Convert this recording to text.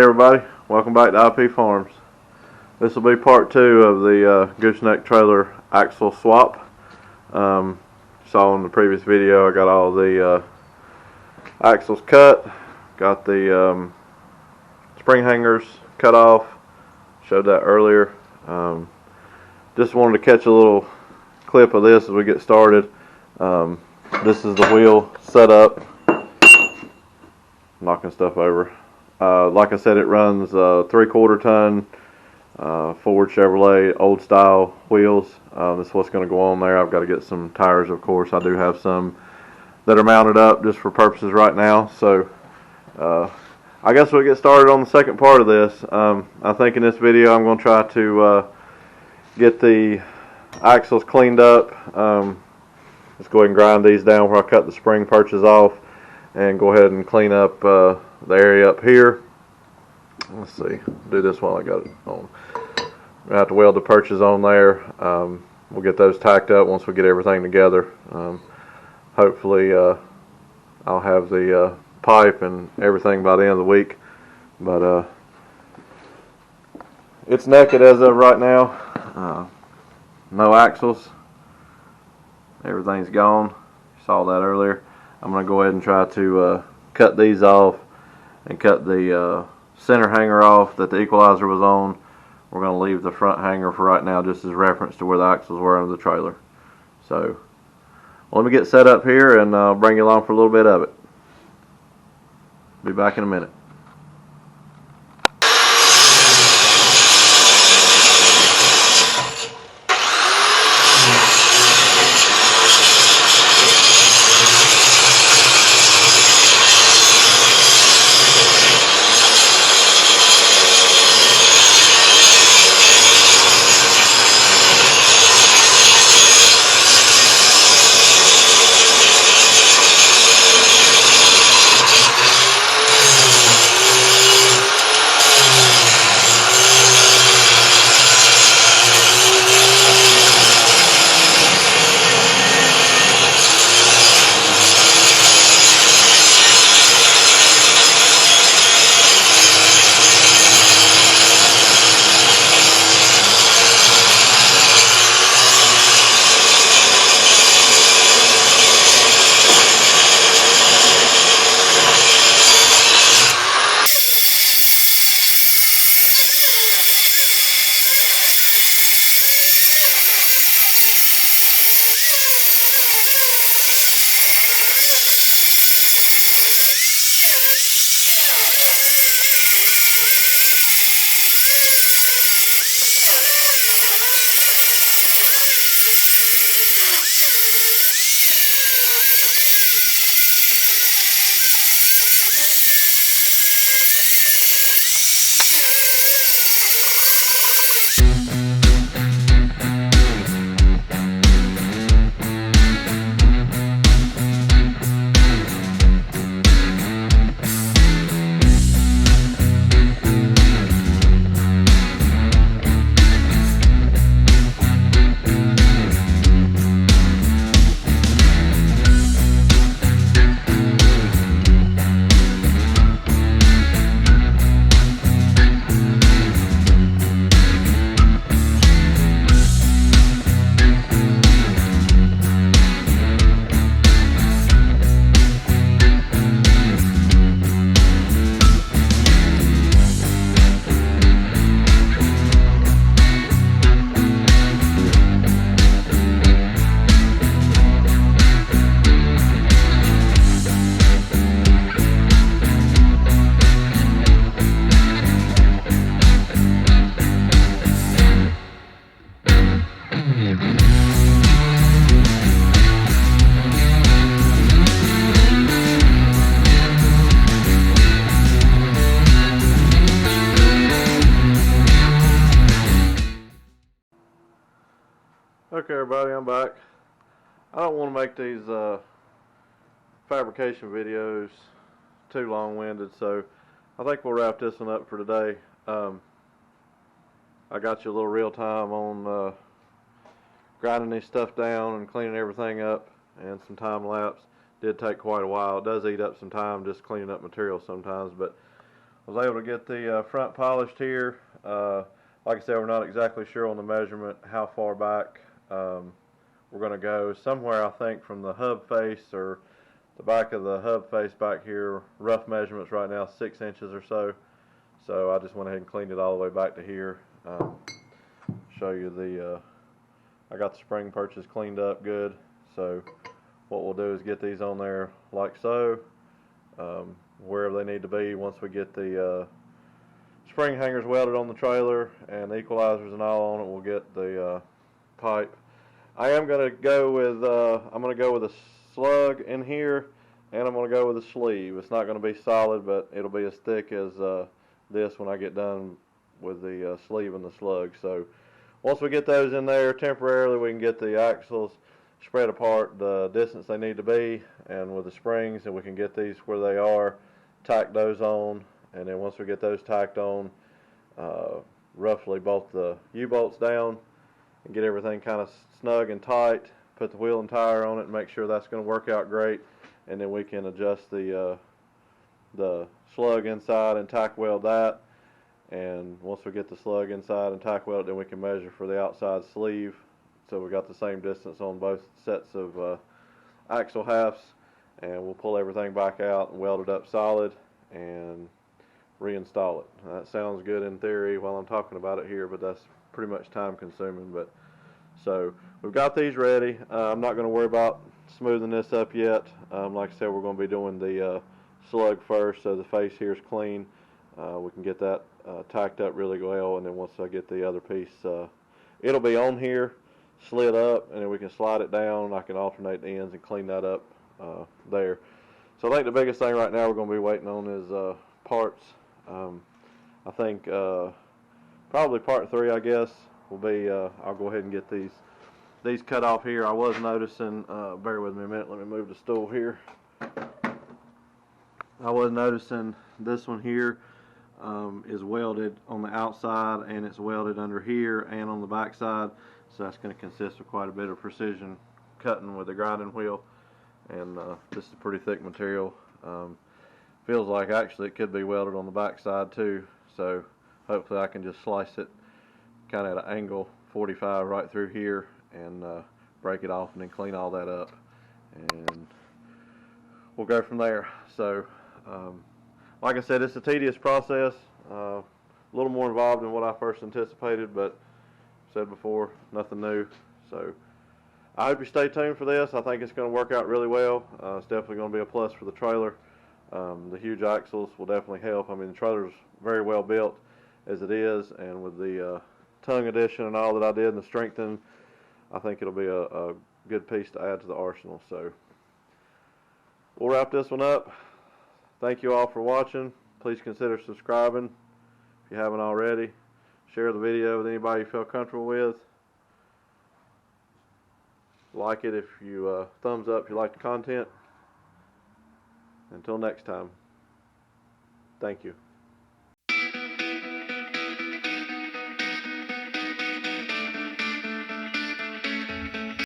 everybody, welcome back to IP Farms. This will be part 2 of the gooseneck trailer axle swap. Saw in the previous video I got all the axles cut, got the spring hangers cut off, showed that earlier. Just wanted to catch a little clip of this as we get started. This is the wheel setup. Knocking stuff over. Like I said, it runs 3/4 ton Ford Chevrolet old style wheels. This is what's going to go on there. I've got to get some tires, of course. I do have some that are mounted up just for purposes right now. So I guess we'll get started on the second part of this. I think in this video I'm going to try to get the axles cleaned up. Let's go ahead and grind these down where I cut the spring perches off, and go ahead and clean up the area up here. Let's see, do this while I got it on. I have to weld the perches on there. We'll get those tacked up once we get everything together. Hopefully I'll have the pipe and everything by the end of the week, but it's naked as of right now. No axles, everything's gone. You saw that earlier. I'm going to go ahead and try to cut these off and cut the center hanger off that the equalizer was on. We're going to leave the front hanger for right now just as reference to where the axles were under the trailer. So let me get set up here and I'll bring you along for a little bit of it. Be back in a minute. Okay everybody, I'm back. I don't want to make these fabrication videos too long-winded, so I think we'll wrap this one up for today. I got you a little real time on grinding this stuff down and cleaning everything up, and some time lapse. Did take quite a while. It does eat up some time just cleaning up material sometimes, but was able to get the front polished here. Like I said, we're not exactly sure on the measurement how far back we're going to go. Somewhere, I think, from the hub face or the back of the hub face back here. Rough measurements right now, 6 inches or so. So I just went ahead and cleaned it all the way back to here. Show you the I got the spring perches cleaned up good. So what we'll do is get these on there like so, wherever they need to be. Once we get the spring hangers welded on the trailer and the equalizers and all on it, we'll get the pipe. I am going to go with a slug in here, and I'm going to go with a sleeve. It's not going to be solid, but it'll be as thick as this when I get done with the sleeve and the slug. So once we get those in there temporarily, we can get the axles spread apart the distance they need to be, and with the springs, and we can get these where they are, tack those on, and then once we get those tacked on, roughly bolt the U-bolts down and get everything kind of snug and tight, put the wheel and tire on it and make sure that's going to work out great, and then we can adjust the slug inside and tack weld that. And once we get the slug inside and tack weld it, then we can measure for the outside sleeve, so we got the same distance on both sets of axle halves, and we'll pull everything back out and weld it up solid and reinstall it. That sounds good in theory while I'm talking about it here, but that's pretty much time consuming. But so we've got these ready. I'm not going to worry about smoothing this up yet. Like I said, we're going to be doing the slug first, so the face here is clean. We can get that tacked up really well, and then once I get the other piece, it'll be on here, slid up, and then we can slide it down. I can alternate the ends and clean that up there. So I think the biggest thing right now we're going to be waiting on is parts. I think probably part 3, I guess, will be I'll go ahead and get these cut off here. I was noticing, bear with me a minute, let me move the stool here. I was noticing this one here is welded on the outside, and it's welded under here and on the back side, so that's going to consist of quite a bit of precision cutting with the grinding wheel. And this is a pretty thick material. Feels like actually it could be welded on the back side too, so hopefully I can just slice it kind of at an angle 45 right through here and break it off and then clean all that up, and we'll go from there. So like I said, it's a tedious process, a little more involved than what I first anticipated, but said before, nothing new. So I hope you stay tuned for this. I think it's going to work out really well. It's definitely going to be a plus for the trailer. The huge axles will definitely help. I mean, the trailer's very well built as it is, and with the tongue addition and all that I did and the strengthening, I think it'll be a good piece to add to the arsenal. So we'll wrap this one up. Thank you all for watching. Please consider subscribing if you haven't already. Share the video with anybody you feel comfortable with. Like it if you thumbs up if you like the content. Until next time, thank you.